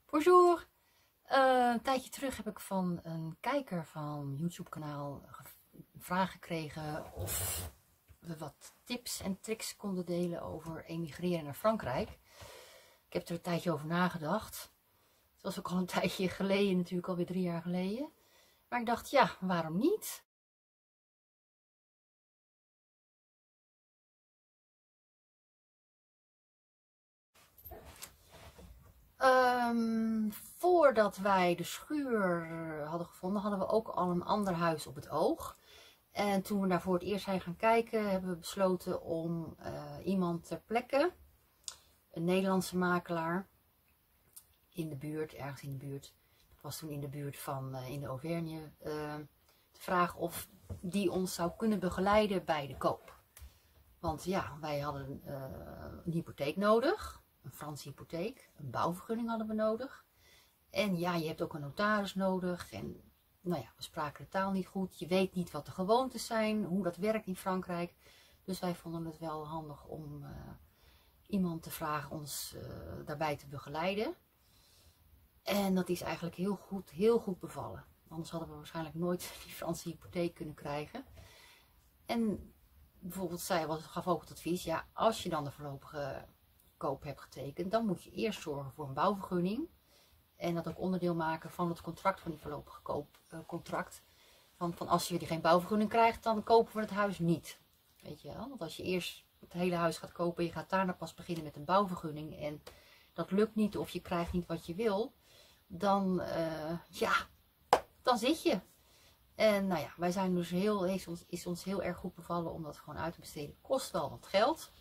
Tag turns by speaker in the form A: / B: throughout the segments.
A: Bonjour! Een tijdje terug heb ik van een kijker van YouTube kanaal een vraag gekregen of we wat tips en tricks konden delen over emigreren naar Frankrijk. Ik heb er een tijdje over nagedacht. Het was ook al een tijdje geleden, natuurlijk alweer 3 jaar geleden. Maar ik dacht, ja, waarom niet? Voordat wij de schuur hadden gevonden, hadden we ook al een ander huis op het oog. En toen we daar voor het eerst zijn gaan kijken, hebben we besloten om iemand ter plekke, een Nederlandse makelaar, in de buurt, ergens in de buurt, dat was toen in de buurt van, in de Auvergne, te vragen of die ons zou kunnen begeleiden bij de koop. Want ja, wij hadden een hypotheek nodig. Een Franse hypotheek, een bouwvergunning hadden we nodig. En ja, je hebt ook een notaris nodig. En nou ja, we spraken de taal niet goed. Je weet niet wat de gewoontes zijn, hoe dat werkt in Frankrijk. Dus wij vonden het wel handig om iemand te vragen ons daarbij te begeleiden. En dat is eigenlijk heel goed bevallen. Anders hadden we waarschijnlijk nooit die Franse hypotheek kunnen krijgen. En bijvoorbeeld zij gaf ook het advies, ja, als je dan de voorlopige koop hebt getekend, dan moet je eerst zorgen voor een bouwvergunning. En dat ook onderdeel maken van het contract, van die voorlopige koopcontract. Van als je geen bouwvergunning krijgt, dan kopen we het huis niet. Weet je wel? Want als je eerst het hele huis gaat kopen, je gaat daarna pas beginnen met een bouwvergunning. En dat lukt niet of je krijgt niet wat je wil. Dan, ja, dan zit je. En nou ja, wij zijn dus is ons heel erg goed bevallen om dat gewoon uit te besteden. Kost wel wat geld,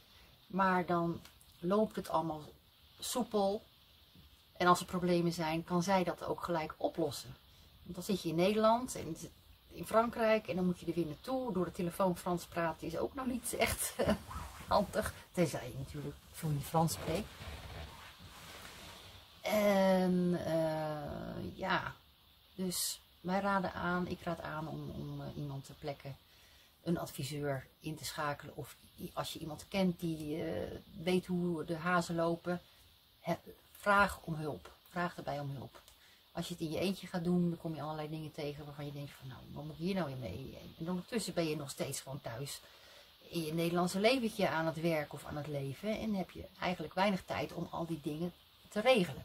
A: maar dan loopt het allemaal soepel. En als er problemen zijn, kan zij dat ook gelijk oplossen. Want dan zit je in Nederland en in Frankrijk en dan moet je er weer naartoe. Door de telefoon Frans praten is ook nog niet echt handig. Tenzij je natuurlijk vloeiend Frans spreekt. En ja, dus wij raden aan, ik raad aan om iemand ter plekke, een adviseur in te schakelen. Of als je iemand kent die weet hoe de hazen lopen, vraag om hulp. Vraag daarbij om hulp. Als je het in je eentje gaat doen, dan kom je allerlei dingen tegen waarvan je denkt van nou, wat moet ik hier nou weer mee? En ondertussen ben je nog steeds gewoon thuis in je Nederlandse leventje aan het werk of aan het leven. En heb je eigenlijk weinig tijd om al die dingen te regelen.